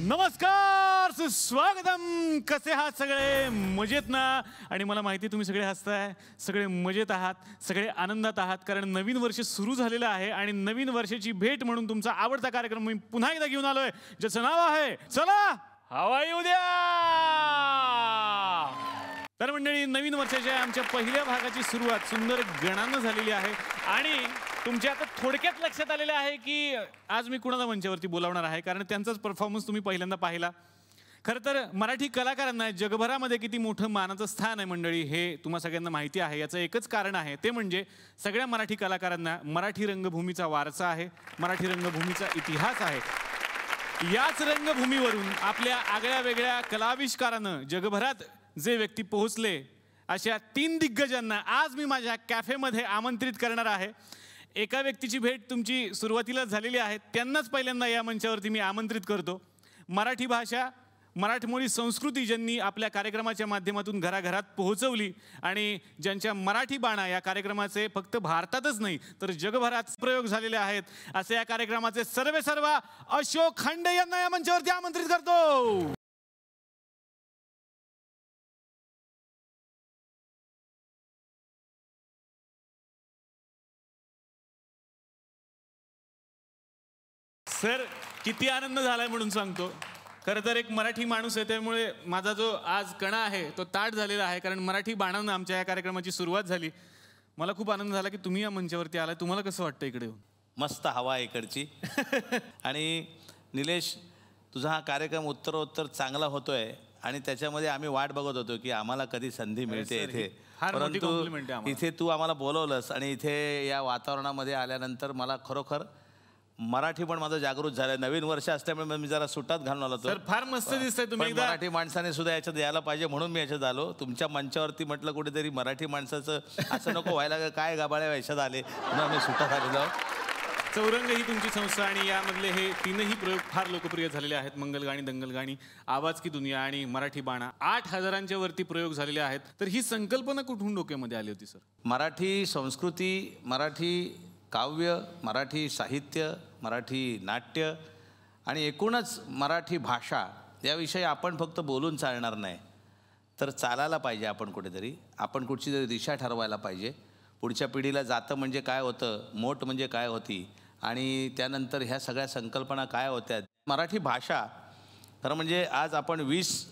नमस्कार, सुस्वागतम. कसे आहात सगळे? मजेत ना? आणि मला माहिती तुम्ही सगळे हसताय, सगळे मजेत आहात, सगळे आनंदात आहात, कारण नवीन वर्ष सुरू झालेलं आहे आणि नवीन वर्षाची भेट म्हणून तुमचा आवडता कार्यक्रम मी पुन्हा एकदा घेऊन आलोय, ज्याचं नाव आहे चला हवा येऊ द्या. तर मंडळी, नवीन वर्षाच्या आमच्या पहिल्या भागाची सुरुवात सुंदर गणानं झालेली आहे आणि तुमच्या आता थोडक्यात लक्षात आलेलं आहे की आज मी कुणाला मंचावरती बोलावणार आहे, कारण त्यांचाच परफॉर्मन्स तुम्ही पहिल्यांदा पाहिला. खरं तर मराठी कलाकारांना जगभरामध्ये किती मोठं मानाचं स्थान आहे मंडळी, हे तुम्हा सगळ्यांना माहिती आहे. याचं एकच कारण आहे, ते म्हणजे सगळ्या मराठी कलाकारांना मराठी रंगभूमीचा वारसा आहे, मराठी रंगभूमीचा इतिहास आहे. याच रंगभूमीवरून आपल्या आगळ्या वेगळ्या कलाविष्कारानं जगभरात जे व्यक्ती पोहोचले, अशा 3 दिग्गजांना आज मी माझ्या कॅफेमध्ये आमंत्रित करणार आहे. एका व्यक्तीची भेट तुमची सुरुवातीला झालेली आहे, त्यांनाच पहिल्यांदा या मंचावरती मी आमंत्रित करतो. मराठी भाषा, मराठमोळी संस्कृती ज्यांनी आपल्या कार्यक्रमाच्या माध्यमातून घराघरात पोहोचवली आणि ज्यांच्या मराठी बाणा या कार्यक्रमाचे फक्त भारतातच नाही तर जगभरात प्रयोग झालेले आहेत, असे या कार्यक्रमाचे सर्व अशोक खंडे यांना या मंचावरती आमंत्रित करतो. सर, किती आनंद झालाय म्हणून सांगतो. खरं तर एक मराठी माणूस आहे, त्यामुळे माझा जो आज कणा आहे तो ताट झालेला आहे, कारण मराठी बाणानं आमच्या या कार्यक्रमाची सुरुवात झाली. मला खूप आनंद झाला की तुम्ही या मंचावरती आलाय. तुम्हाला कसं वाटतं इकडे येऊन? मस्त हवा इकडची. आणि निलेश, तुझा हा कार्यक्रम उत्तरोत्तर चांगला होतोय आणि त्याच्यामध्ये आम्ही वाट बघत होतो की आम्हाला कधी संधी मिळते इथे. परंतु इथे तू आम्हाला बोलवलंस आणि इथे या वातावरणामध्ये आल्यानंतर मला खरोखर मराठी पण माझं जागृत झालं. नवीन वर्ष असल्यामुळे मी जरा सुटात घालून आलो होतो. सर, फार मस्त दिसतंय तुम्ही. मराठी माणसाने सुद्धा याच्यात यायला पाहिजे म्हणून मी याच्यात आलो. तुमच्या मंचावरती म्हटलं कुठेतरी मराठी माणसाचं असं नको व्हायला, काय गाबाळ्या याच्यात आले म्हणून आम्ही सुटात आलेलो आहोत. चौरंग ही तुमची संस्था आणि यामधले हे 3ही प्रयोग फार लोकप्रिय झालेले आहेत. मंगलगाणी, दंगलगाणी, आवाज की दुनिया आणि मराठी बाणा. 8000च्या वरती प्रयोग झालेले आहेत. तर ही संकल्पना कुठून डोक्यामध्ये आली होती सर? मराठी संस्कृती, मराठी काव्य, मराठी साहित्य, मराठी नाट्य आणि एकूणच मराठी भाषा याविषयी आपण फक्त बोलून चालणार नाही, तर चालायला पाहिजे. आपण कुठेतरी आपण कुठची तरी दिशा ठरवायला पाहिजे. पुढच्या पिढीला जातं म्हणजे काय होतं, मोठ म्हणजे काय होती आणि त्यानंतर ह्या सगळ्या संकल्पना काय होत्या. मराठी भाषा खरं म्हणजे आज आपण 20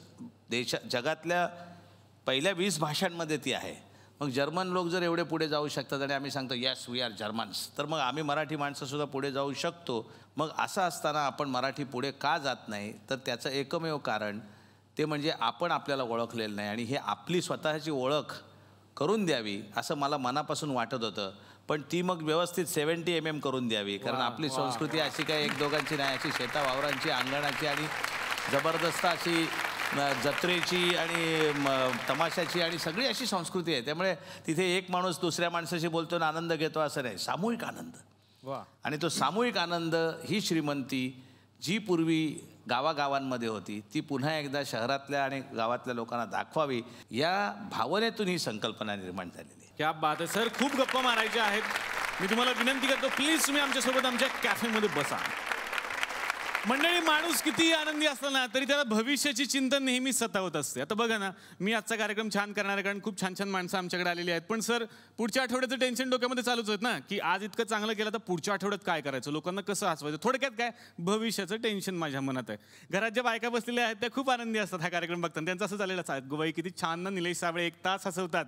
जगातल्या पहिल्या 20 भाषांमध्ये ती आहे. मग जर्मन लोक जर एवढे पुढे जाऊ शकतात आणि आम्ही सांगतो यस वी आर जर्मन्स, तर मग आम्ही मराठी माणसंसुद्धा पुढे जाऊ शकतो. मग असं असताना आपण मराठी पुढे का जात नाही, तर त्याचं एकमेव कारण ते म्हणजे आपण आपल्याला ओळखलेलं नाही आणि हे आपली स्वतःची ओळख करून द्यावी असं मला मनापासून वाटत होतं. पण ती मग व्यवस्थित 70 mm करून द्यावी, कारण आपली संस्कृती अशी काय एक दोघांची नाही, अशी शेतावावरांची, अंगणाची आणि जबरदस्त अशी जत्रेची आणि तमाशाची आणि सगळी अशी संस्कृती आहे. त्यामुळे तिथे एक माणूस दुसऱ्या माणसाशी बोलतो आणि आनंद घेतो असं नाही, सामूहिक आनंद. आणि तो सामूहिक आनंद ही श्रीमंती जी पूर्वी गावागावांमध्ये होती ती पुन्हा एकदा शहरातल्या आणि गावातल्या लोकांना दाखवावी, या भावनेतून ही संकल्पना निर्माण झालेली आहे. क्या बात आहे सर, खूप गप्पा मारायच्या आहेत. मी तुम्हाला विनंती करतो, प्लीज तुम्ही आमच्यासोबत आमच्या कॅफेमध्ये बसा. मंडळी, माणूस कितीही आनंदी असला ना तरी त्याला भविष्याची चिंता नेहमी सतावत असते. आता बघा ना, मी आजचा कार्यक्रम छान करणार आहे कारण खूप छान छान माणसं आमच्याकडे आलेली आहेत, पण सर पुढच्या आठवड्याचं टेन्शन डोक्यामध्ये चालूच आहेत ना, की आज इतकं चांगलं केलं तर पुढच्या आठवड्यात काय करायचं, लोकांना कसं हसवायचं. थोडक्यात काय, भविष्याचं टेन्शन माझ्या मनात आहे. घरात ज्या बायका बसलेल्या आहेत त्या खूप आनंदी असतात हा कार्यक्रम बघताना. त्यांचं असं झालेलं आहे, गोबाई किती छान ना, निलेश साबळे 1 तास हसवतात.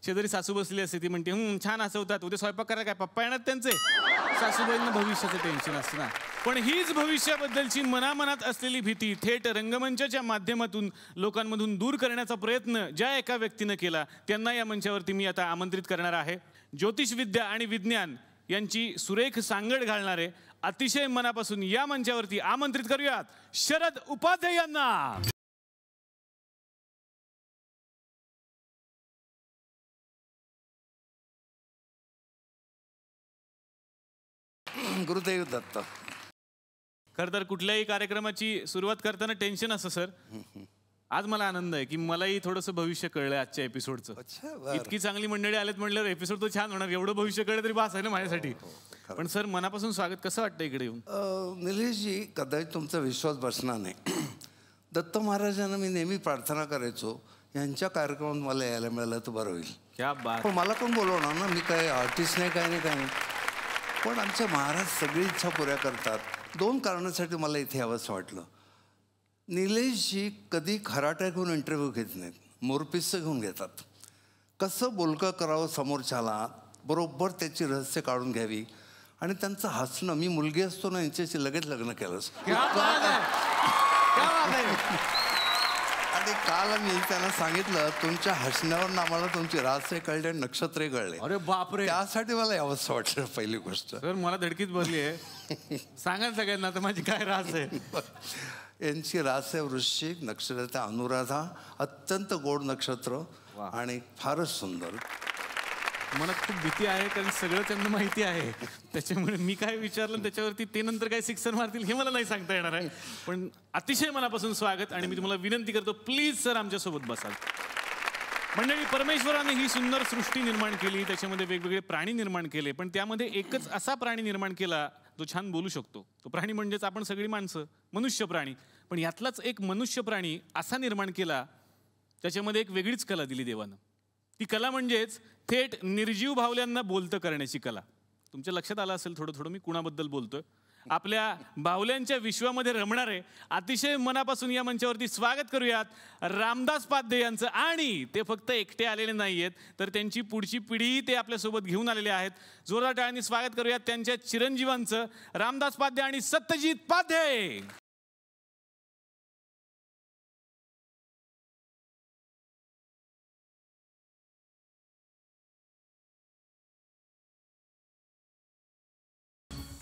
शेजारी सासू बसलेली असते, ती म्हणते छान हसवतात, उद्या स्वयंपाक करायला काय पप्पा येणार त्यांचे. सासूबाईंना भविष्याचं टेन्शन असतं ना. पण हीच भविष्याबद्दलची मनामनात असलेली भीती थेट रंगमंचाच्या माध्यमातून लोकांमधून दूर करण्याचा प्रयत्न ज्या एका व्यक्तीनं केला, त्यांना या मंचावरती मी आता आमंत्रित करणार आहे. ज्योतिषविद्या आणि विज्ञान यांची सुरेख सांगड घालणारे अतिशय मनापासून या मंचावरती आमंत्रित करूयात शरद उपाध्याय यांना. गुरुदेव दत्त. खरं तर कुठल्याही कार्यक्रमाची सुरुवात करताना टेन्शन असतं सर, आज मला आनंद आहे की मलाही थोडंसं भविष्य कळलंय आजच्या एपिसोडचं. इतकी चांगली मंडळी आलेत म्हणल्यावर एपिसोड तो छान होणार. एवढं भविष्य कळलं तरी बास आहे ना माझ्यासाठी. पण सर मनापासून स्वागत. कसं वाटतं इकडे येऊन? निलेशजी, कदाचित तुमचा विश्वास बसणार नाही. दत्त महाराजांना मी नेहमी प्रार्थना करायचो यांच्या कार्यक्रमात मला यायला मिळालं तर बरं होईल. क्या बात. पण मला कोण बोलवणार ना, मी काय आर्टिस्ट नाही, काय नाही. पण आमचे महाराज सगळी इच्छा पुऱ्या करतात. 2 कारणासाठी मला इथे यावंसं वाटलं. निलेशजी कधी खराटा घेऊन इंटरव्ह्यू घेत नाहीत, मोरपिस्स घेऊन घेतात. कसं बोलकं करावं समोरच्याला, बरोबर त्याची रहस्य काढून घ्यावी. आणि त्यांचं हसणं, मी मुलगी असतो ना यांच्याशी लगेच लग्न केलंच. आणि काल मी त्यांना सांगितलं तुमच्या हसण्यावर आम्हाला तुमची रहस्य कळले, नक्षत्रे कळले. अरे बापरे. त्यासाठी मला यावंसं वाटलं पहिली गोष्ट. सर मला धडकीच भरली आहे. सांगा सगळ्यांना तर माझी काय रास आहे. यांची रास आहे वृश्चिक नक्षत्र, अनुराधा, अत्यंत गोड नक्षत्र आणि फारच सुंदर. मला खूप भीती आहे कारण सगळं त्यांना माहिती आहे. त्याच्यामुळे मी काय विचारलं त्याच्यावरती ते नंतर काय सिक्सर मारतील हे मला नाही सांगता येणार आहे. पण अतिशय मनापासून स्वागत. आणि मी तुम्हाला विनंती करतो प्लीज सर आमच्यासोबत बसाल. मंडळी, परमेश्वराने ही सुंदर सृष्टी निर्माण केली, त्याच्यामध्ये वेगवेगळे प्राणी निर्माण केले. पण त्यामध्ये एकच असा प्राणी निर्माण केला जो छान बोलू शकतो. तो प्राणी म्हणजेच आपण सगळी माणसं, मनुष्य प्राणी. पण यातलाच एक मनुष्य प्राणी असा निर्माण केला त्याच्यामध्ये एक वेगळीच कला दिली देवानं. ती कला म्हणजेच थेट निर्जीव बाहुल्यांना बोलतं करण्याची कला. तुमच्या लक्षात आलं असेल थोडं थोडं मी कुणाबद्दल बोलतोय. आपल्या बाहुल्यांच्या विश्वामध्ये रमणारे अतिशय मनापासून या मंचावरती स्वागत करूयात रामदास पाध्ये यांचं. आणि ते फक्त एकटे आलेले नाही आहेत तर त्यांची पुढची पिढी ते आपल्यासोबत घेऊन आलेले आहेत. जोरदार टाळ्यांनी स्वागत करूयात त्यांच्या चिरंजीवांचं, रामदास पाध्ये आणि Satyajit Padhye.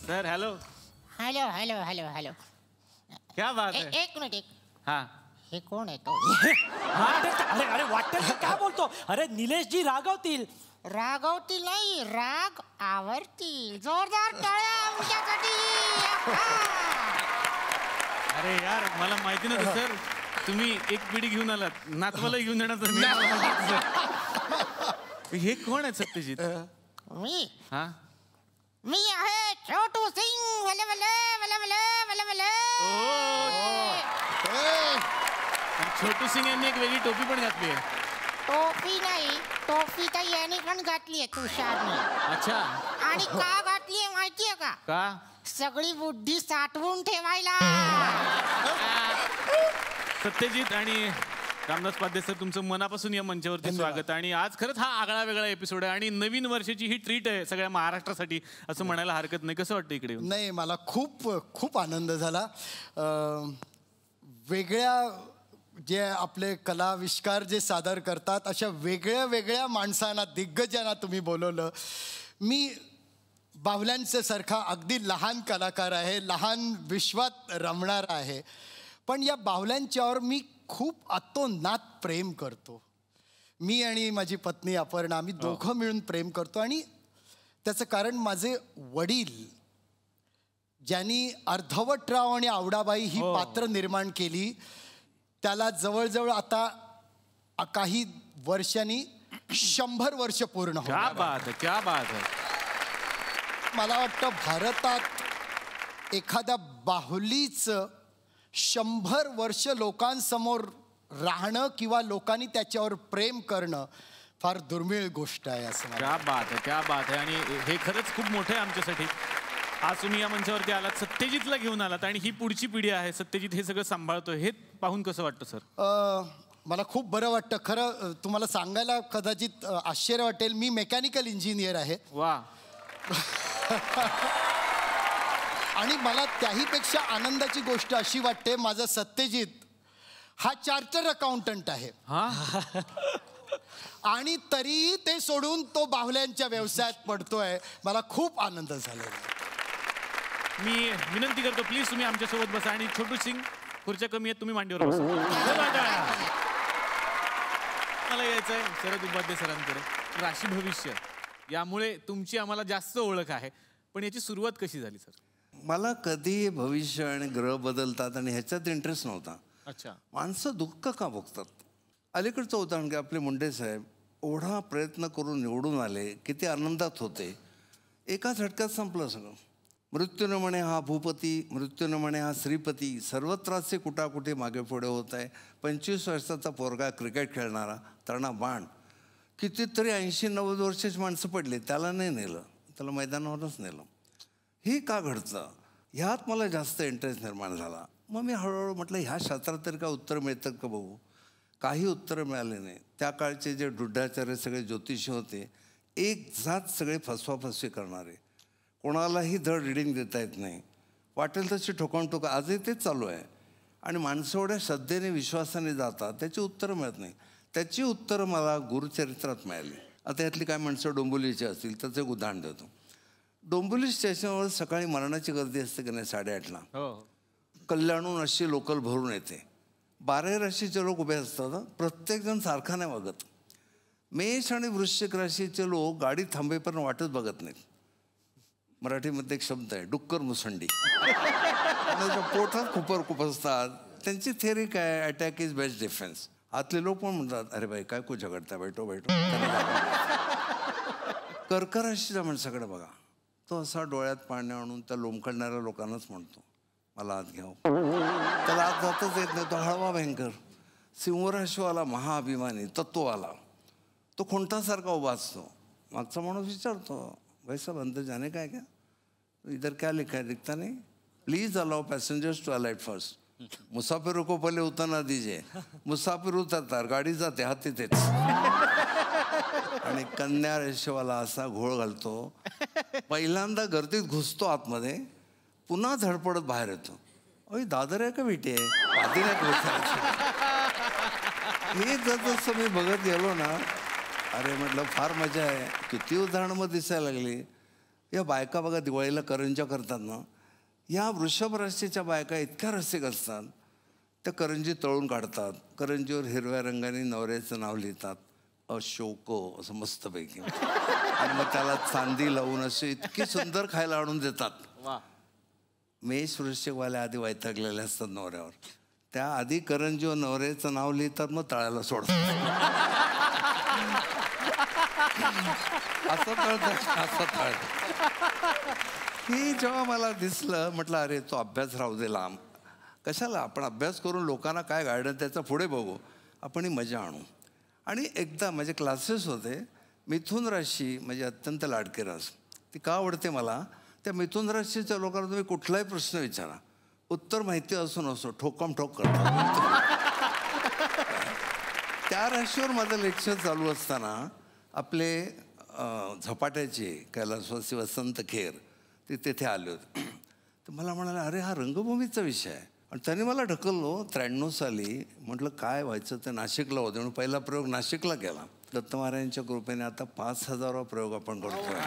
Sir hello. Hello hello hello hello. क्या बात है. एक मिनिट. हाँ, हे कोण आहे तो? अरे अरे वाटतं काय बोलतो. अरे निलेशजी रागवतील. रागवतील नाही, राग आवरतील. जोरदार टाळ्या आमच्यासाठी. अरे यार मला माहिती नव्हतं सर तुम्ही एक पिढी घेऊन आलात. नातवाला घेऊन येणार. हे कोण आहे सत्यजित? मी हा, मी आहे छोटू सिंग. वले वले वले वले वले वले. छोटू सिंग यांनी एक वेगळी टोपी पण घातली आहे. टोपी नाही, टोपी तर याने पण घातली आहे तुषारने. अच्छा. आणि का घातली आहे माहितीये का? का? सगळी बुद्धी साठवून ठेवायला. सत्यजित आणि रामदास पाध्ये सर तुमचं मनापासून या मंचावरती स्वागत. आणि आज खरंच हा आगळा वेगळा एपिसोड आहे आणि नवीन वर्षाची ही ट्रीट आहे सगळ्या महाराष्ट्रासाठी असं म्हणायला हरकत नाही. कसं वाटतं इकडे येऊन? नाही, मला खूप खूप आनंद झाला. वेगळ्या जे आपले कलाविष्कार जे सादर करतात अशा वेगळ्या वेगळ्या माणसांना, दिग्गजांना तुम्ही बोलवलं. मी बाहुल्यांच्या सारखा अगदी लहान कलाकार आहे, लहान विश्वात रमणार आहे. पण या बाहुल्यांच्यावर मी खूप अतोनात प्रेम करतो. मी आणि माझी पत्नी अपर्णा, आम्ही दोघं मिळून प्रेम करतो. आणि त्याचं कारण माझे वडील, ज्यांनी अर्धवटराव आणि आवडाबाई ही पात्र निर्माण केली, त्याला जवळजवळ आता काही वर्षांनी 100 वर्ष पूर्ण क्या होणार. बात है, क्या बात है. मला वाटतं भारतात एखाद्या बाहुलीचं 100 वर्ष लोकांसमोर राहणं किंवा लोकांनी त्याच्यावर प्रेम करणं फार दुर्मिळ गोष्ट आहे असं मला. क्या बात है, क्या बात है. आणि हे खरंच खूप मोठं आहे आमच्यासाठी. आज तुम्ही या मंचावरती आलात, सत्यजितला घेऊन आलात आणि ही पुढची पिढी आहे. सत्यजित हे सगळं सांभाळतो. हे पाहून कसं वाटतं सर? मला खूप बरं वाटतं. खरं तुम्हाला सांगायला कदाचित आश्चर्य वाटेल, मी मेकॅनिकल इंजिनियर आहे. वा. आणि मला त्याहीपेक्षा आनंदाची गोष्ट अशी वाटते, माझा सत्यजित हा चार्टर अकाउंटंट आहे. आणि तरीही ते सोडून तो बाहुल्यांच्या व्यवसायात पडतोय. मला खूप आनंद झालेला. मी विनंती करतो प्लीज तुम्ही आमच्यासोबत बसा. आणि छोटू सिंग खुर्च्या कमी आहेत, तुम्ही मांडीवर बसा. मला यायचंय शरद उपाध्ये सरांकडे. राशी भविष्य यामुळे तुमची आम्हाला जास्त ओळख आहे, पण याची सुरुवात कशी झाली सर? मला कधी भविष्य आणि ग्रह बदलतात आणि ह्याच्यात इंटरेस्ट नव्हता. अच्छा. माणसं दुःख का भोगतात? अलीकडचं उदाहरण घ्या, आपले मुंडे साहेब एवढा प्रयत्न करून निवडून आले, किती आनंदात होते, एका झटक्यात संपलं सगळं. मृत्यूनं म्हणे हा भूपती, मृत्यूनं म्हणे हा श्रीपती, सर्वत्राचे कुठाकुठे मागे पुढे होत आहे. 25 वर्षाचा पोरगा क्रिकेट खेळणारा तरणा बाण, कितीतरी 80-90 वर्षाची माणसं पडली, त्याला नाही नेलं, त्याला मैदानावरच नेलं. हे का घडतं? ह्यात मला जास्त इंटरेस्ट निर्माण झाला. मग मी हळूहळू म्हटलं ह्या शास्त्रात तरी का उत्तर मिळतात का बघू. काही उत्तरं मिळाली नाही. त्या काळचे जे ढुढाचार्य सगळे ज्योतिषी होते, एक जात सगळे फसवाफसवी करणारे, कोणालाही धड रिडिंग देता येत नाही, वाटेल तशी ठोकावून ठोका. आजही तेच चालू आहे. आणि माणसं एवढ्या श्रद्धेने विश्वासाने जातात, त्याची उत्तरं मिळत नाही. त्याची उत्तरं मला गुरुचरित्रात मिळाली. आता यातली काय माणसं डोंबिवलीची असतील, त्याचं एक उदाहरण देतो. डोंबिवली स्टेशनवर सकाळी मरणाची गर्दी असते की नाही 8:30ला. कल्याणहून अशी लोकल भरून येते. 12 राशीचे लोक उभे असतात. प्रत्येकजण सारखा नाही वागत. मेष आणि वृश्चिक राशीचे लोक गाडी थांबेपर्यंत वाटच बघत नाहीत. मराठीमध्ये एक शब्द आहे डुक्कर मुसंडी. त्याच्या पोटात खुपर खुपसतात. त्यांची थेअरी काय, अटॅक इज बेस्ट डिफेन्स. आतले लोक पण म्हणतात अरे बाई काय को झगडता, बैठो बैठो. कर्क राशीच्या माणसाकडे बघा, तो असा डोळ्यात पाणी आणून त्या लोंबकळणाऱ्या लोकांनाच म्हणतो मला आत घ्याव. त्याला आत जातच येत नाही, तो हळवा भयंकर. सिंहराशीवाला महाअभिमानी तत्ववाला, तो खुंटासारखा उभा असतो. मागचा माणूस विचारतो भाई साहब अंदर जाने का है क्या? इधर क्या लिखा है, दिखता नहीं. प्लीज अलाउ पैसेंजर्स टू अलाइट फर्स्ट. मुसाफिर को पहिले उतरना दीजिए. मुसाफिर उतरतात, गाडी जाते हात तिथेच. आणि कन्या रेषेवाला असा घोळ घालतो, पहिल्यांदा गर्दीत घुसतो आतमध्ये, पुन्हा धडपडत बाहेर येतो. अरे दादर आहे का विटी आहे, आधी नाही विचारायचं. हे जसं मी बघत गेलो ना, अरे म्हटलं फार मजा आहे. किती उदाहरणं मग दिसायला लागली. या बायका बघा दिवाळीला करंज्या करतात ना, या वृषभ राशीच्या बायका इतक्या रसिक असतात, त्या करंजी तळून काढतात. करंजीवर हिरव्या रंगाने नवऱ्याचं नाव लिहितात, अशोको असं मस्तपैकी. आणि मग त्याला चांदी लावून असे इतकी सुंदर खायला आणून देतात. मेष वृश्चिकवाल्या आधी वैतागलेले असतात नवऱ्यावर. त्या आधी करंजीवर नवऱ्याचं नाव लिहितात, मग तळायला सोडतात. असं तळतात. ही जेव्हा मला दिसलं, म्हटलं अरे तो अभ्यास राहू दे लांब, कशाला आपण अभ्यास करून लोकांना काय गायडन्स त्याचा पुढे बघू, आपण ही मजा आणू. आणि एकदा माझे क्लासेस होते. मिथुन राशी म्हणजे अत्यंत लाडकी रास. ती का आवडते मला, त्या मिथुन राशीच्या लोकांना तुम्ही कुठलाही प्रश्न विचारा, उत्तर माहिती असो नसो ठोकम ठोक करतात. त्या राशीवर माझं लेक्चर चालू असताना आपले झपाट्याचे कैलासवासी वसंत खेर ते तिथे आले होते. तर मला म्हणाले अरे हा रंगभूमीचा विषय आहे. आणि त्यांनी मला ढकललो 93 साली. म्हटलं काय व्हायचं ते नाशिकला होतं म्हणून पहिला प्रयोग नाशिकला केला. दत्त महाराजांच्या कृपेने आता 5000वा प्रयोग आपण करतोय.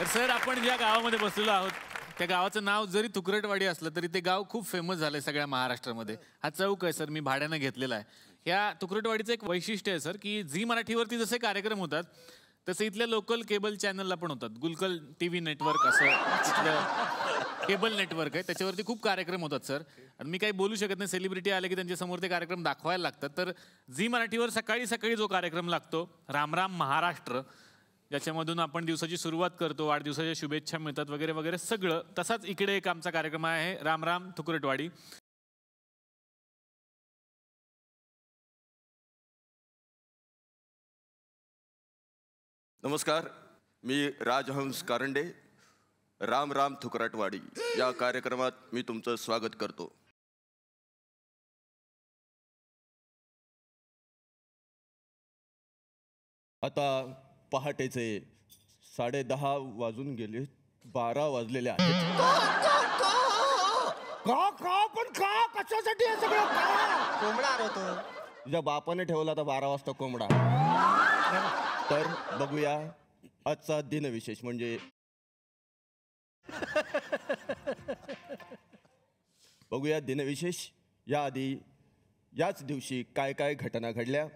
तर सर आपण ज्या गावामध्ये बसलेलो आहोत त्या गावाचं नाव जरी तुकरटवाडी असलं तरी ते गाव खूप फेमस झालंय सगळ्या महाराष्ट्रामध्ये. हा चौक आहे सर, मी भाड्यानं घेतलेला आहे. ह्या तुकरटवाडीचं एक वैशिष्ट्य आहे सर की झी मराठीवरती जसे कार्यक्रम होतात तसे इथल्या लोकल केबल चॅनलला पण होतात. गुलकल TV नेटवर्क असं इथलं केबल नेटवर्क आहे, त्याच्यावरती खूप कार्यक्रम होतात सर. आणि मी काही बोलू शकत नाही, सेलिब्रिटी आले की त्यांच्यासमोर ते कार्यक्रम दाखवायला लागतात. तर झी मराठीवर सकाळी सकाळी जो कार्यक्रम लागतो राम राम महाराष्ट्र, ज्याच्यामधून आपण दिवसाची सुरुवात करतो, वाढदिवसाच्या शुभेच्छा मिळतात वगैरे वगैरे सगळं, तसाच इकडे एक आमचा कार्यक्रम आहे राम राम तुकरटवाडी. नमस्कार, मी राजहंस कारंडे. राम राम तुकरटवाडी या कार्यक्रमात मी तुमचं स्वागत करतो. आता पहाटेचे 10:30 वाजून गेले, 12 वाजलेले आहेत. पण का कशासाठी हे सगळं का? कोंबडा होतो तुझ्या बापाने ठेवला आता 12 वाजता कोंबडा. तर बघूया आजचा दिनविशेष म्हणजे बघूया दिनविशेष. याआधी याच दिवशी काय काय घटना घडल्या.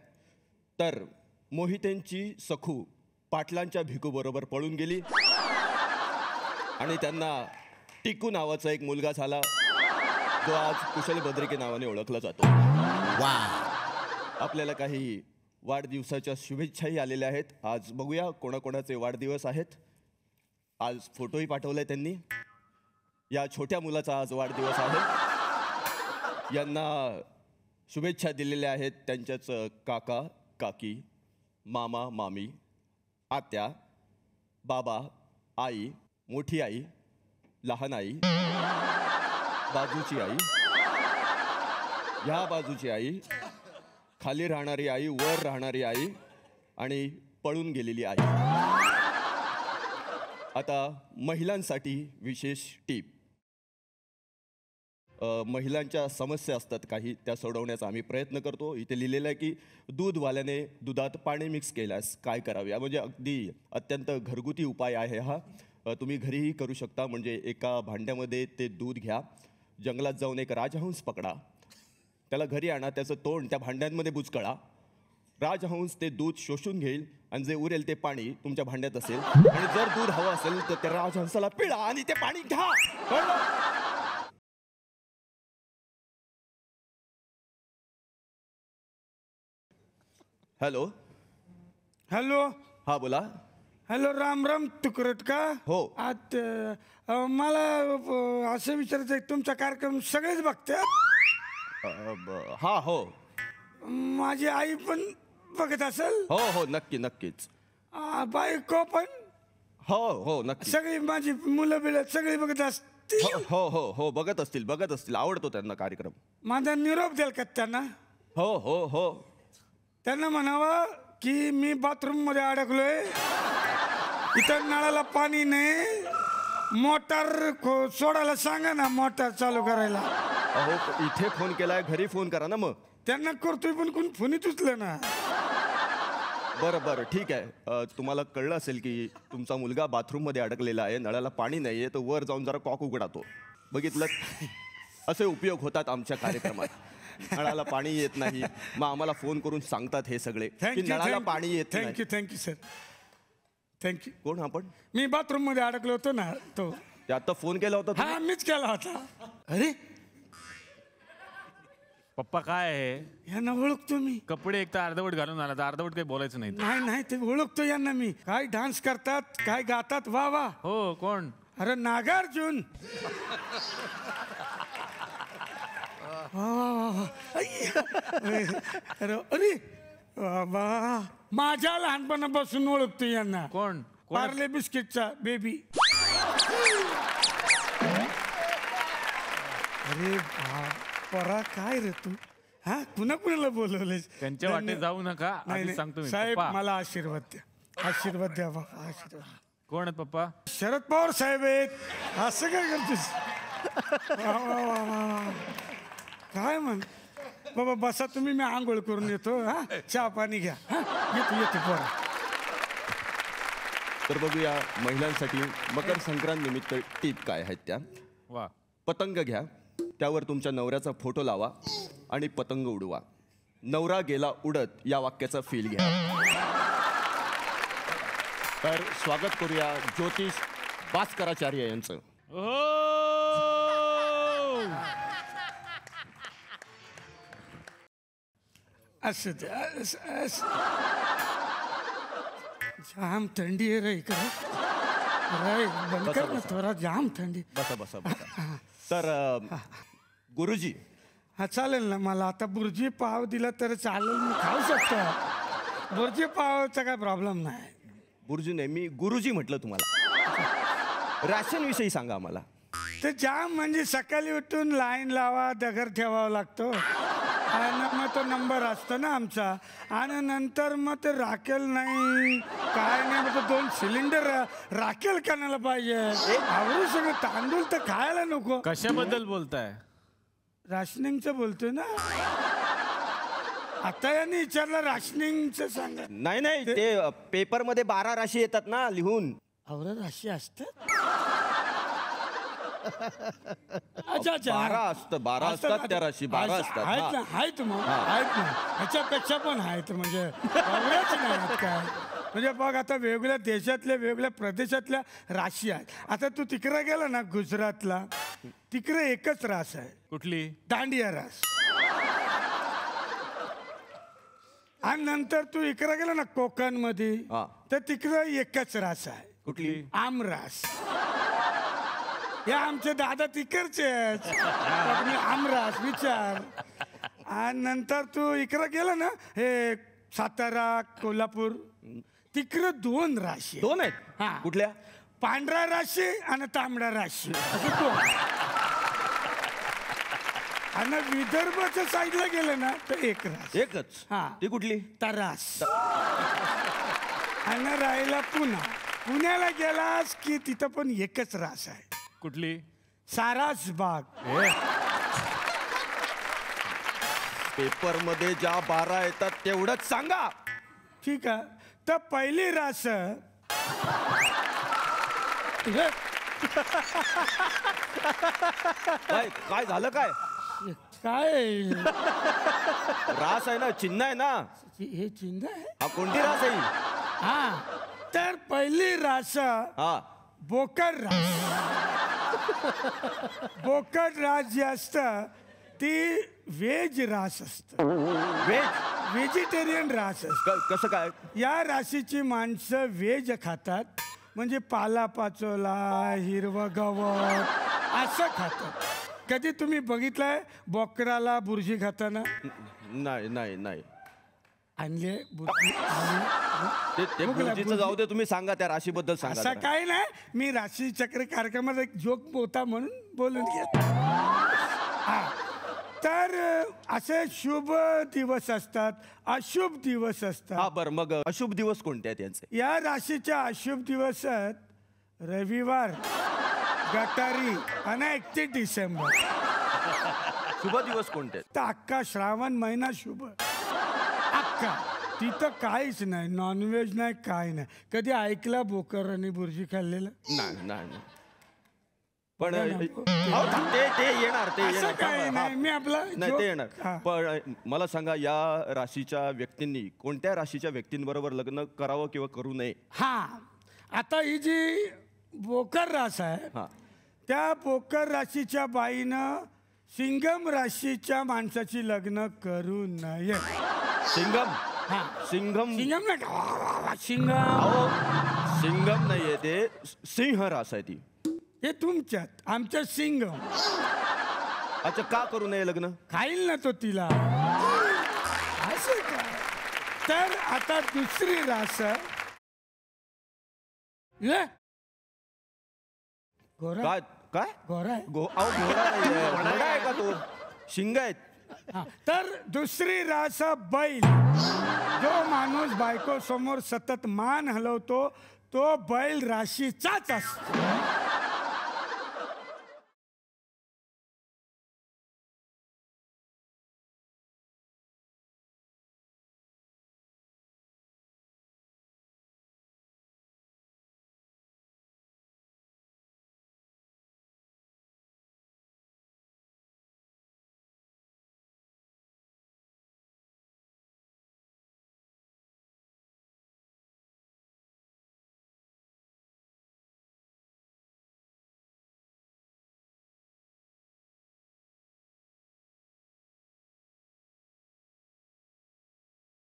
तर मोहितेंची सखू पाटलांच्या भिकूबरोबर पळून गेली आणि त्यांना टिकू नावाचा एक मुलगा झाला. जो आज कुशल बद्रिके नावाने ओळखला जातो. आपल्याला काही वाढदिवसाच्या शुभेच्छाही आलेल्या आहेत. आज बघूया कोणाकोणाचे वाढदिवस आहेत. आज फोटोही पाठवलाय त्यांनी. या छोट्या मुलाचा आज वाढदिवस आहे. यांना शुभेच्छा दिलेल्या आहेत त्यांच्याच काका काकी, मामा मामी, आत्या, बाबा, आई, मोठी आई, लहान आई, बाजूची आई, ह्या बाजूची आई, खाली राहणारी आई, वर राहणारी आई आणि पळून गेलेली आई. आता महिलांसाठी विशेष टीप. महिलांच्या समस्या असतात काही, त्या सोडवण्याचा आम्ही प्रयत्न करतो. इथे लिहिलेलं आहे की दूधवाल्याने दुधात पाणी मिक्स केल्यास काय करावे. म्हणजे अगदी अत्यंत घरगुती उपाय आहे हा. तुम्ही घरीही करू शकता. म्हणजे एका भांड्यामध्ये ते दूध घ्या, जंगलात जाऊन एक राजहंस पकडा, त्याला घरी आणा, त्याचं तोंड त्या भांड्यांमध्ये बुचकळा. राजहंस ते दूध शोषून घेईल आणि जे उरेल ते पाणी तुमच्या भांड्यात असेल. आणि जर दूध हवं असेल तर त्या राजहंसाला पिळा आणि ते पाणी घ्या. Hello hello. हा बोला. हॅलो, राम राम तुकरट का? हो. मला असं विचारायचं आहे, तुमचा कार्यक्रम सगळेच बघतात? हा हो. माझी आई पण बघत असेल? हो हो नक्की नक्कीच. बायको पण? हो हो नक्की. सगळी माझी मुलं बिलं सगळी बघत असतील? हो हो हो बघत असतील. आवडतो त्यांना कार्यक्रम. माझा निरोप द्याल का त्यांना? हो हो हो. त्यांना म्हणावं की मी बाथरूम मध्ये अडकलोय, इथं नळाला पाणी नाही, मोटार सोडायला सांगा ना, मोटार चालू करायला. अहो इथे फोन केलाय, घरी फोन करा ना. मग त्यांना करतोय पण कोण फोनच उचलं ना. बरं ठीक आहे. तुम्हाला कळलं असेल की तुमचा मुलगा बाथरूममध्ये अडकलेला आहे, नळाला पाणी नाही आहे, तर वर जाऊन जरा कॉक उघडातो. बघितलं, असे उपयोग होतात आमच्या कार्यक्रमात. नळाला पाणी येत नाही, मग आम्हाला फोन करून सांगतात हे सगळे की नळाला पाणी येत नाही. Thank you sir, thank you. कोण आपण? मी बाथरूम मध्ये अडकलो होतो ना, तो आता फोन केला होता. हा मीच केला होता. अरे पप्पा काय आहे? यांना ओळखतो मी. कपडे एक तर अर्धवट घालून आला, तर अर्धवट काही बोलायचं नाही. नाही ते ओळखतो यांना मी. काय डान्स करतात, काय गातात. वा वा. हो कोण? अरे नागार्जुन. अरे बाबा, माझ्या लहानपणापासून ओळखतो यांना. कोण? पार्ले बिस्किटचा बेबी. अरे बापरा, काय रे तू? हा कुणाला बोलवलंय? त्यांच्या वाटे जाऊ नका, आधीच सांगतो मी. साहेब पप्पा. मला आशीर्वाद द्या, आशीर्वाद द्या बाबा, आशीर्वाद. कोण आहेत पप्पा? शरद पवार साहेब आहेत. असं काय करतोस? काय म्हण बाबा, बसा तुम्ही, मी आंघोळ करून येतो. हा चहा पाणी घ्या. येतो पोरा. तर बघूया महिलांसाठी मकर संक्रांत निमित्त टीप काय आहेत त्या. वा. पतंग घ्या, त्यावर तुमच्या नवऱ्याचा फोटो लावा आणि पतंग उडवा. नवरा गेला उडत या वाक्याचा फील घ्या. तर स्वागत करूया ज्योतिष भास्कराचार्य यांचं. असं जाम थंडी आहे रे इकडे. बंद कर ना थोडा, जाम थंडी. बसा. तर गुरुजी. हा चालेल ना, मला आता बुर्जी पाव दिला तर चालेल, मी खाऊ शकतो. बुर्जी पावचा काय प्रॉब्लेम नाही. गुरुजी नाही, मी गुरुजी म्हटलं तुम्हाला. राशन विषयी सांगा आम्हाला. ते जाम म्हणजे सकाळी उठून लाईन लावा, दगर ठेवावा लागतो, आणि मग तो नंबर असतो ना आमचा, आणि नंतर मग ते राखेल नाही काय नाही, मग तो 2 सिलेंडर राखेल कानाला पाहिजे. आवडू सगळं तांदूळ तर खायला नको. कशाबद्दल बोलताय? राशनिंगचं बोलतोय ना. आता यांनी विचारलं राशनिंगचं सांगा. नाही ते पेपरमध्ये 12 राशी येतात ना लिहून. आवरा राशी असतात. अच्छा 12 असतात त्या राशी. 12 असतात. आहेत मग, आहेत ना, ह्याच्यापेक्षा पण आहेत. म्हणजे एवढ्याच नाहीत काय. म्हणजे बघ, आता वेगवेगळ्या देशातल्या वेगवेगळ्या प्रदेशातल्या राशी आहेत. आता तू तिकडे गेला ना गुजरातला, तिकडे एकच रास आहे. कुठली? दांडिया रास. आणि नंतर तू इकडे गेला ना कोकण मध्ये, हा. तर तिकडे एकच रास आहे. कुठली? आमरास. या आमचे दादा तिकडचे आमरास विचार. आणि नंतर तू इकडे गेला ना हे सातारा कोल्हापूर, तिकडे 2 राशी. 2 आहेत? हा. कुठल्या? पांढरा राशी आणि तांबडा राशी असं 2. आणि विदर्भाच्या साईडला गेलं ना तर 1 रास. एकच? हा. ती कुठली? तरास. आणि राहिला पुणा. पुण्याला गेलास की तिथं पण एकच रास आहे. कुठली? सारास बाग. पेपर मध्ये ज्या 12 येतात तेवढंच सांगा. ठीक आहे. तर पहिली रास काय काय झालं काय? काय रास आहे ना, चिन्ह आहे ना. हे चिन्ह आहे. हा कोणती रास आहे ही? हा. तर पहिली रास हा. बोकड रास. बोकड रास जी असतं ती व्हेज रास असत. व्हेजिटेरियन रास असत. कसं काय? या राशीची माणसं व्हेज खातात, म्हणजे पालापाचोला, हिरवं गवत असं खातात. कधी तुम्ही बघितलंय बोकडाला बुर्जी खाताना? नाही नाही नाही. आणले ते बुर्जीचं जाऊ दे, तुम्ही सांगा त्या राशीबद्दल सांगा असं जरा. काय नाही. मी राशी चक्र कार्यक्रमात एक जोक होता म्हणून बोलून घेतला. हा. तर असे शुभ दिवस असतात, अशुभ दिवस असतात. हा बरं, मग अशुभ दिवस कोणते आहेत यांचे? या राशीच्या अशुभ दिवस आहेत रविवार, गटारी आणि 31 डिसेंबर. शुभ दिवस कोणते आहेत? तर अख्खा श्रावण महिना शुभ. अख्खा. तिथं काहीच नाही, नॉनव्हेज नाही, काय नाही. कधी ऐकला बोकर आणि बुर्जी खाल्लेलं? नाही नाही. पण ते येणार, ते असं येणार. काही थांबा, हा. नाही. मी आपला नाही joke- ते येणार. हा. पण मला सांगा, या राशीच्या व्यक्तींनी कोणत्या राशीच्या व्यक्तींबरोबर लग्न करावं किंवा करू नये? हा. आता ही जी बोकर रास आहे, हा. त्या बोकर राशीच्या बाईनं सिंगम राशीच्या माणसाची लग्न करू नये. सिंगम? हा. सिंगम? सिंगम नाही का? सिंगम. अहो, सिंगम नाहीये, ते सिंह रास आहे ती. हे तुमच्यात, आमच्या सिंगम. अच्छा, का करू नये लग्न? खाईल ना तो तिला. असं का? तर आता दुसरी रास गोरा. काय काय? गोरा आहे. घोडा नाहीये. घोडा आहे का तो? शिंग आहेत. हा. तर दुसरी रास बैल. जो माणूस बायको समोर सतत मान हलवतो तो बैल राशीचाच असतो.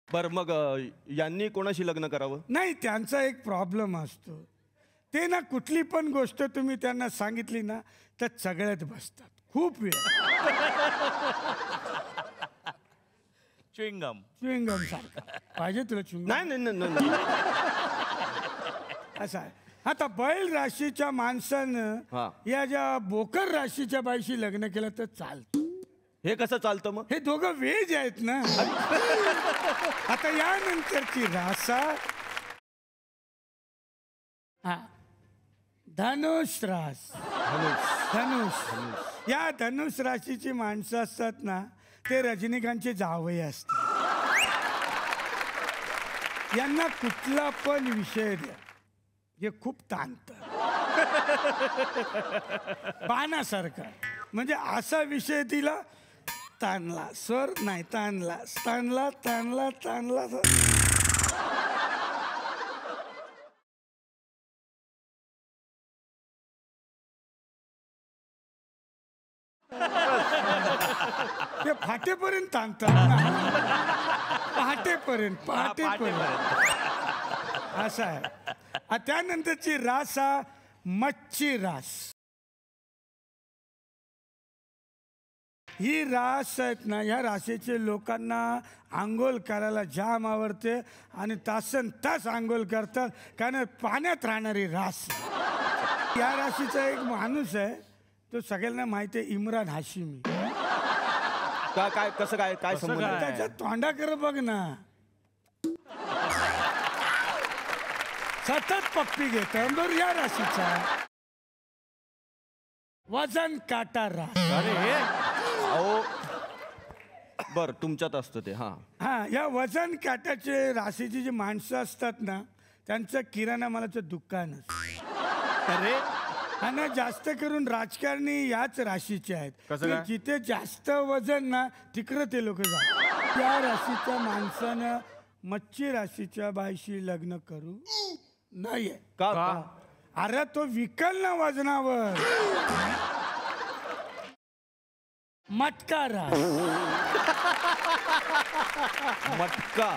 बर, मग यांनी कोणाशी लग्न करावं? नाही, त्यांचा एक प्रॉब्लेम असतो. ते ना कुठली पण गोष्ट तुम्ही त्यांना सांगितली ना तर सगळ्यात बसतात खूप वेळ. च्युइंगम. च्युइंगम सारखा पाहिजे तुला च्युइंगम? नाही नाही नाही. असं आहे. आता बैल राशीच्या माणसानं हा. या ज्या बोकर राशीच्या बाईशी लग्न केलं तर चालतं. हे कसं चालतं मग? हे दोघं वेज आहेत ना. आता यानंतरची रासा हा धनुष रास. धनुष. या धनुष राशीची माणसं असतात ना ते रजनीकांतचे जावई असतात. यांना कुठला पण विषय द्या हे खूप ताणत बाणासारखा. म्हणजे असा विषय दिला ताणला, स्वर नाही ताणला, ताणला ताणला ताणला. ते फाटेपर्यंत आणतात ना. पहाटेपर्यंत असं आहे. त्यानंतरची रास हा मच्छी रास. ही रास आहेत ना, ह्या राशीचे लोकांना आंघोळ करायला जाम आवडते आणि तासन तास आंघोळ करतात, कारण पाण्यात राहणारी रास. या राशीचा एक माणूस आहे, तो सगळ्यांना माहिती आहे, इम्रान हाशिमी. काय कसं काय संबंध? त्याच्या तोंडाकडे बघ ना, सतत पप्पी घेत. बरोबर या राशीचा वजन काटा रास. अरे अहो बर तुमच्यात असतं ते. हा, या वजन काट्याचे राशीची जी माणसं असतात ना, त्यांचं किराणा मालाचं दुकान असतं. अरे आणि जास्त करून राजकारणी याच राशीचे आहेत. कसं काय? जिथे जास्त वजन ना, तिकडं ते लोक जातात. या राशीच्या माणसानं मच्छी राशीच्या बाईशी लग्न करू नाहीये. का? अरे तो विकल ना वजनावर. मटका रास.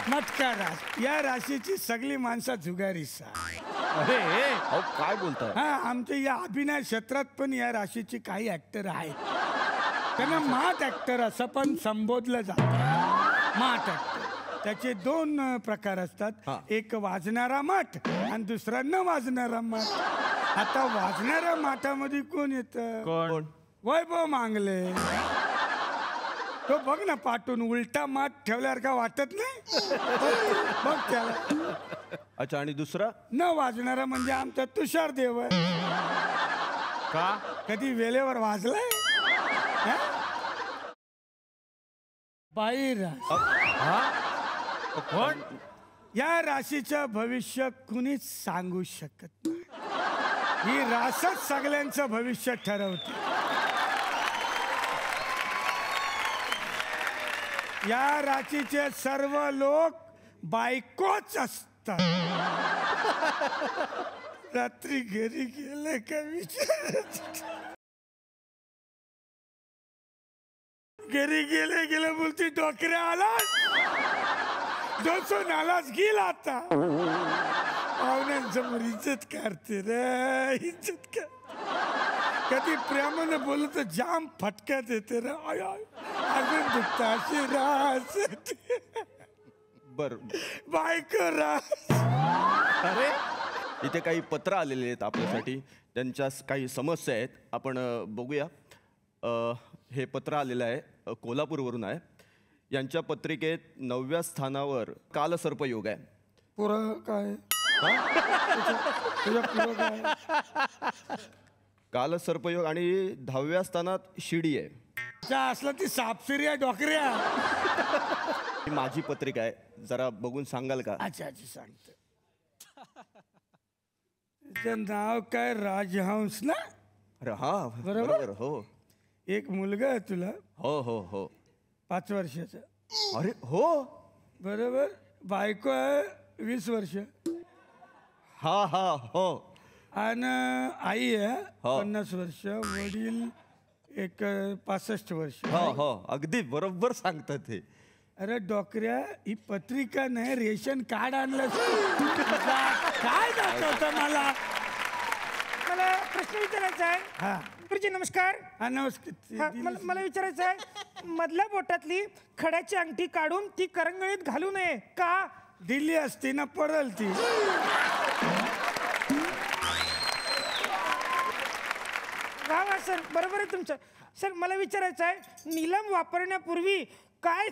मटका रास. या राशीची सगळी माणसं जुगारी सा. अरे अहो काय बोलताय? हा, आमच्या या अभिनय क्षेत्रात पण या राशीची काही ऍक्टर आहेत. त्यांना माठ ऍक्टर असं पण संबोधलं जातं. माठ ऍक्टर त्याचे 2 प्रकार असतात. एक वाजणारा माठ आणि दुसरा न वाजणारा माठ. आता वाजणाऱ्या माठामध्ये कोण येतं? कोण? वैभव मांगले. तो बघ ना, पाठून उलटा माठ ठेवल्यावर का वाटत नाही? बघ त्याला. अच्छा, आणि दुसरा न वाजणारा म्हणजे आमचा तुषार देव आहे. का? कधी वेळेवर वाजलाय? बाई रास. कोण? या राशीचं भविष्य कुणीच सांगू शकत नाही. ही रासच सगळ्यांचं भविष्य ठरवते. या राशीचे सर्व लोक बायकोच असतात. रात्री घरी गेले का विचार. घरी गेले बोलती, डोकऱ्या आलास, डोसून आलास, गेला आता. पाहुण्यांसमोर इज्जत करते रे, इज्जत कर. कधी प्रेमानं बोलत तर जाम फटक्यात येते रे. अजून दुखत अशी रास. बर बायको रास. अरे इथे काही पत्र आलेले आहेत आपल्यासाठी, त्यांच्या काही समस्या आहेत. आपण बघूया. हे पत्र आलेलं आहे, कोल्हापूरवरून आहे. यांच्या पत्रिकेत 9व्या स्थानावर कालसर्पयोग आहे. पुरं काय? तुझ्या पुरं काय? कालसर्पयोग आणि 10व्या स्थानात शिडी आहे. असलं ती सापसिरी आहे, डोकऱ्या. ही माझी पत्रिका आहे, जरा बघून सांगाल का? अच्छा सांगते. त्याचं नाव काय? राजहंस ना? अरे हा बरोबर. हो. एक मुलगा आहे तुला? हो 5 वर्षाचा. अरे हो बरोबर. बायको आहे 20 वर्ष. हा हो. आणि आई आहे 50 वर्ष. वडील एक 65 वर्ष. हो अगदी बरोबर सांगतात हे. अरे डोकऱ्या, ही पत्रिका नाही, रेशन कार्ड आणलं. काय दाखवतं मला? मला प्रश्न विचारायचा आहे. हा गुरुजी नमस्कार. हा नमस्कार. हा, मला विचारायचं आहे, मधल्या बोटातली खड्याची अंगठी काढून ती करंगळीत घालू नये का? दिल्ली असती ना, पडल ती. वा सर, बरोबर आहे तुमचं. सर मला विचारायचं आहे, नीलम वापरण्यापूर्वी काय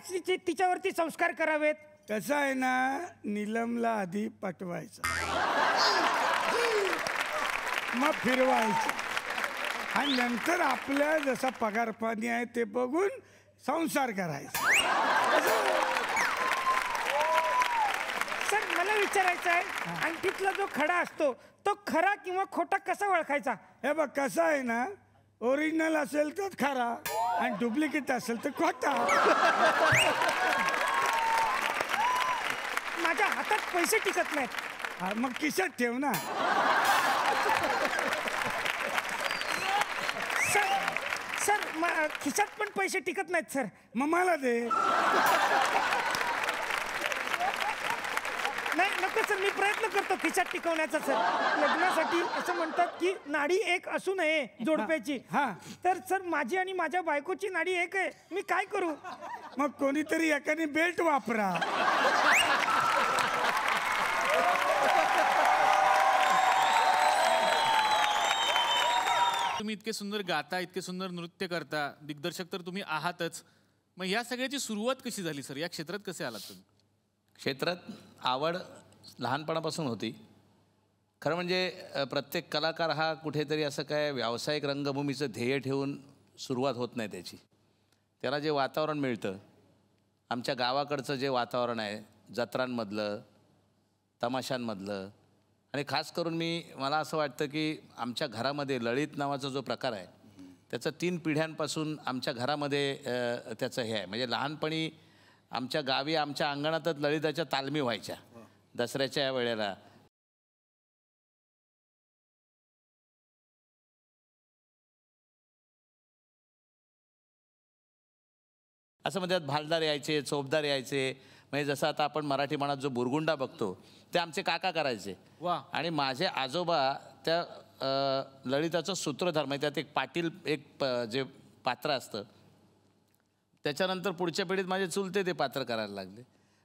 तिच्यावरती संस्कार करावेत? कसं आहे ना, नीलमला आधी पटवायचं, मग फिरवायचं, आणि नंतर आपल्या जसा पगार पाणी आहे ते बघून संसार करायचा. सर मला विचारायचं आहे, अंगठीतला जो खडा असतो तो खरा किंवा खोटा कसा ओळखायचा? हे बघ, कसं आहे ना, ओरिजिनल असेल तर खरा आणि डुप्लिकेट असेल तर खोटा. माझ्या हातात पैसे टिकत नाहीत. मग खिशात ठेव ना. सर खिशात पण पैसे टिकत नाहीत सर. मग मला दे. नाही नको सर, मी प्रयत्न करतो खिशात टिकवण्याचा सर. लग्नासाठी असं म्हणतात की नाडी एक असू नये जोडप्याची. हा. तर सर माझी आणि माझ्या बायकोची नाडी एक आहे, मी काय करू? मग कोणीतरी एकाने बेल्ट वापरा. तुम्ही इतके सुंदर गाता, इतके सुंदर नृत्य करता, दिग्दर्शक तर तुम्ही आहातच. मग या सगळ्याची सुरुवात कशी झाली सर? या क्षेत्रात कसे आलात तुम्ही? क्षेत्रात आवड लहानपणापासून होती. खरं म्हणजे प्रत्येक कलाकार हा कुठेतरी असं काय व्यावसायिक रंगभूमीचं ध्येय ठेवून सुरुवात होत नाही त्याची. त्याला जे वातावरण मिळतं, आमच्या गावाकडचं जे वातावरण आहे, जत्रांमधलं, तमाशांमधलं, आणि खास करून मला असं वाटतं की आमच्या घरामध्ये ललित नावाचा जो प्रकार आहे त्याचं 3 पिढ्यांपासून आमच्या घरामध्ये त्याचं हे आहे. म्हणजे लहानपणी आमच्या गावी आमच्या अंगणातच ललिताच्या तालमी व्हायच्या दसऱ्याच्या वेळेला. असं म्हणजे भालदार यायचे, चोपदार यायचे. म्हणजे जसं आता आपण मराठी म्हणात जो बुरगुंडा बघतो ते आमचे काका करायचे. वा. आणि माझे आजोबा त्या ललिताचं सूत्रधार, म्हणजे त्यात एक पाटील जे पात्र असतं, त्याच्यानंतर पुढच्या पिढीत माझे चुलते ते पात्र करायला लागले.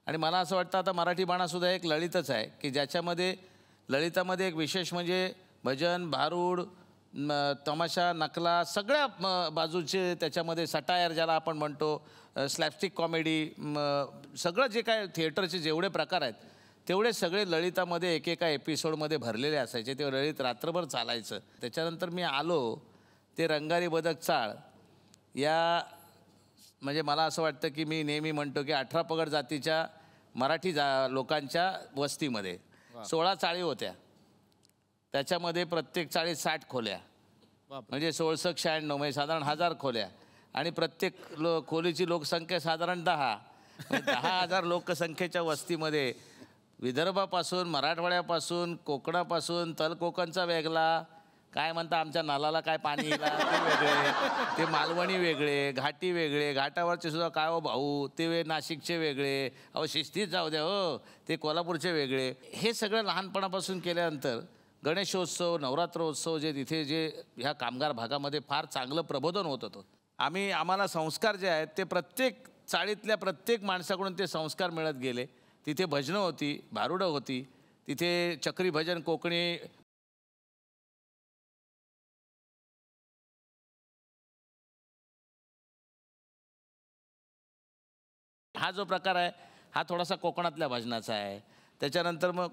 आणि मला असं वाटतं आता मराठी बाणासुद्धा एक ललितच आहे की ज्याच्यामध्ये ललितामध्ये एक विशेष म्हणजे भजन, भारूड, तमाशा, नकला, सगळ्या बाजूचे त्याच्यामध्ये सटायर ज्याला आपण म्हणतो, स्लॅपस्टिक कॉमेडी, सगळं जे काय थिएटरचे जेवढे प्रकार आहेत तेवढे सगळे ललितामध्ये एकेका एपिसोडमध्ये भरलेले असायचे. ते ललित रात्रभर चालायचं. त्याच्यानंतर मी आलो ते रंगारी बदक चाळ या, म्हणजे मला असं वाटतं की मी नेहमी म्हणतो की 18 पगड जातीच्या मराठी लोकांच्या वस्तीमध्ये 16 चाळी होत्या. त्याच्यामध्ये प्रत्येक चाळीत 60 खोल्या, म्हणजे 1696, म्हणजे साधारण 1000 खोल्या. आणि प्रत्येक खोलीची लोकसंख्या साधारण 10. 10,000 लोकसंख्येच्या वस्तीमध्ये विदर्भापासून, मराठवाड्यापासून, कोकणापासून, तलकोकणचा वेगळा, काय म्हणता आमच्या नालाला काय पाणी येईल ते वेगळे, ते मालवणी वेगळे, घाटी वेगळे, घाटावरचे सुद्धा काय हो भाऊ ते नाशिकचे वेगळे, अहो शिस्तीत जाऊ द्या हो, ते कोल्हापूरचे वेगळे. हे सगळं लहानपणापासून केल्यानंतर गणेशोत्सव, नवरात्रोत्सव जे तिथे जे ह्या कामगार भागामध्ये फार चांगलं प्रबोधन होत होतं. आम्हाला संस्कार जे आहेत ते प्रत्येक चाळीतल्या प्रत्येक माणसाकडून ते संस्कार मिळत गेले. तिथे भजनं होती, भारुडं होती, तिथे चक्री भजन, कोकणी, हा जो प्रकार आहे हा थोडासा कोकणातल्या भजनाचा आहे. त्याच्यानंतर मग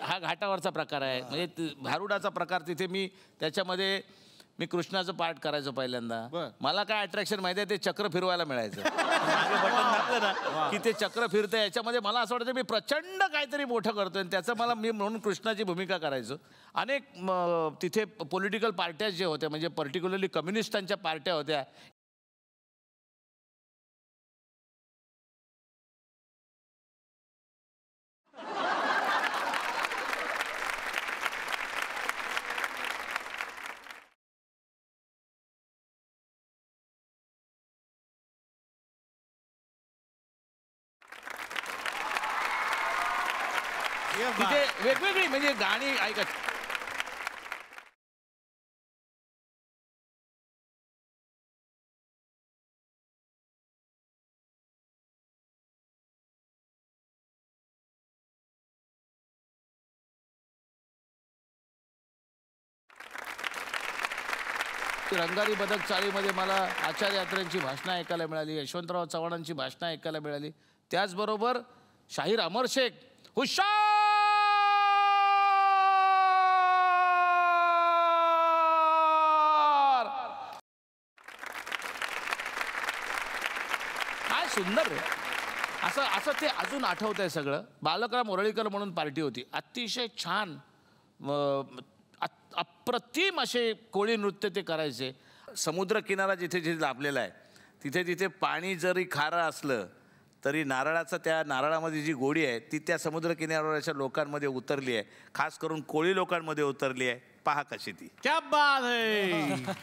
हा घाटावरचा प्रकार आहे. म्हणजे भारुडाचा प्रकार तिथे त्याच्यामध्ये मी कृष्णाचं पाठ करायचो पहिल्यांदा. मला काय अट्रॅक्शन माहिती आहे, ते चक्र फिरवायला मिळायचं. मागे बटन घातलं ना की ते चक्र फिरतं. याच्यामध्ये मला असं वाटतं मी प्रचंड काहीतरी मोठं करतोय. त्याचं मी म्हणून कृष्णाची भूमिका करायचो. अनेक तिथे पॉलिटिकल पार्ट्या जे होत्या, म्हणजे पर्टिक्युलरली कम्युनिस्टांच्या पार्ट्या होत्या. तिथे वेगवेगळी म्हणजे गाणी ऐकत. रंगारी बदक चाळीमध्ये मला आचार्य यात्रेंची भाषणं ऐकायला मिळाली, यशवंतराव चव्हाणांची भाषणं ऐकायला मिळाली. त्याचबरोबर शाहीर अमर शेख, हुशार, काय सुंदर रे. असं ते अजून आठवत आहे सगळं. बालकराम मुरळीकर म्हणून पार्टी होती, अतिशय छान अप्रतिम असे कोळी नृत्य ते करायचे. समुद्रकिनारा जिथे जिथे लाभलेला आहे तिथे तिथे पाणी जरी खारं असलं तरी त्या नारळामध्ये जी गोडी आहे ती त्या समुद्रकिनाऱ्यावरच्या लोकांमध्ये उतरली आहे, खास करून कोळी लोकांमध्ये उतरली आहे. पहा कशी ती. क्या बात है.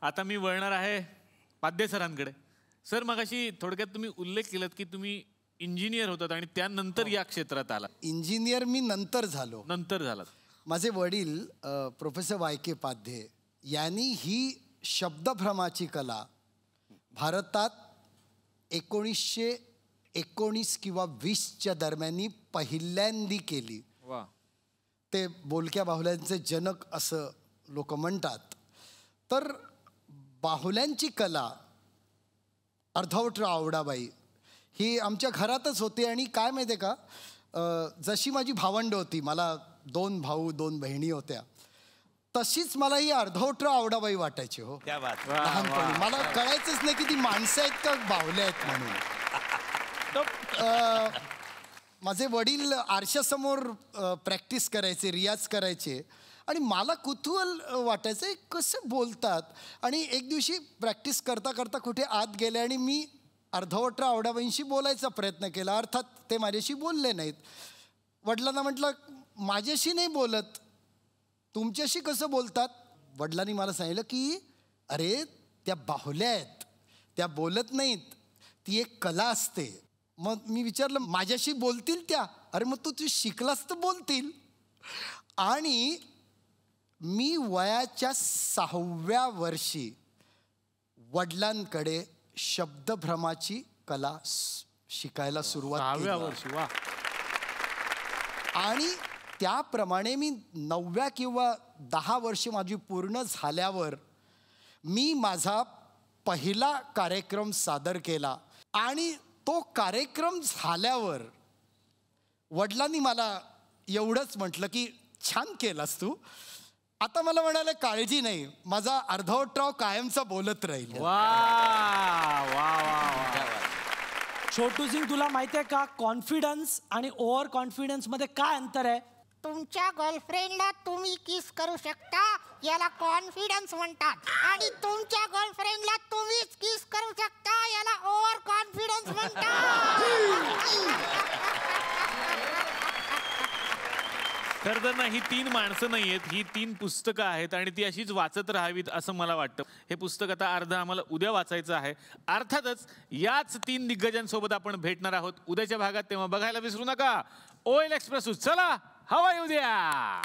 आता मी वळणार आहे पाध्ये सरांकडे. सर मगाशी थोडक्यात तुम्ही उल्लेख केलात की तुम्ही इंजिनियर होतात आणि त्यानंतर या क्षेत्रात आला. इंजिनियर मी नंतर झालात. माझे वडील प्रोफेसर वाय.के. पाध्ये यांनी ही शब्दभ्रमाची कला भारतात 1919 किंवा 20च्या दरम्यान पहिल्यांदी केली. वा. ते बोलक्या बाहुल्यांचे जनक असं लोक म्हणतात. तर बाहुल्यांची कला अर्धवट आवडाबाई ही आमच्या घरातच होती. आणि काय माहिती आहे का, जशी माझी भावंड होती, मला 2 भाऊ 2 बहिणी होत्या, तशीच मला ही अर्धवट आवडाबाई वाटायची. हो, लहानपणी मला कळायचंच नाही की ती माणसं आहेत का बाहुल्या आहेत म्हणून. माझे वडील आरशासमोर प्रॅक्टिस करायचे, रियाज करायचे आणि मला कुतूहल वाटायचं कसं बोलतात. आणि एक दिवशी प्रॅक्टिस करता करता कुठे आत गेले आणि मी अर्धवट आवडाबाईंशी बोलायचा प्रयत्न केला. अर्थात ते माझ्याशी बोलले नाहीत. वडिलांना म्हटलं माझ्याशी नाही बोलत, तुमच्याशी कसं बोलतात. वडिलांनी मला सांगितलं की अरे त्या बाहुल्या आहेत, त्या बोलत नाहीत, ती एक कला असते. मग मी विचारलं माझ्याशी बोलतील त्या. अरे मग तू शिकलास तर बोलतील. आणि मी वयाच्या 6व्या वर्षी वडिलांकडे शब्दभ्रमाची कला शिकायला सुरुवात केली. 6व्या वर्षी. वा. आणि त्याप्रमाणे मी 9व्या किंवा 10 वर्ष माझी पूर्ण झाल्यावर मी माझा पहिला कार्यक्रम सादर केला. आणि तो कार्यक्रम झाल्यावर वडिलांनी मला एवढंच म्हटलं की छान केलास तू. आता मला म्हणाले काळजी नाही, माझा अर्धवटराव कायमचा बोलत राहील. वा वा वा. छोटू सिंग, तुला माहिती आहे का कॉन्फिडन्स आणि ओव्हर कॉन्फिडन्स मध्ये काय अंतर आहे? तुमच्या गर्लफ्रेंडला तुम्ही किस करू शकता याला कॉन्फिडन्स म्हणतात, आणि तुमच्या गर्लफ्रेंडला तुम्हीच किस करू शकता याला ओव्हर कॉन्फिडन्स म्हणतात. खरं तर ना, ही 3 माणसं नाही आहेत, ही 3 पुस्तकं आहेत आणि ती अशीच वाचत राहावीत असं मला वाटतं. हे पुस्तक आता अर्ध आम्हाला उद्या वाचायचं आहे. अर्थातच याच 3 दिग्गजांसोबत आपण भेटणार आहोत उद्याच्या भागात, तेव्हा बघायला विसरू नका. OL express. चला, हवा येऊ द्या.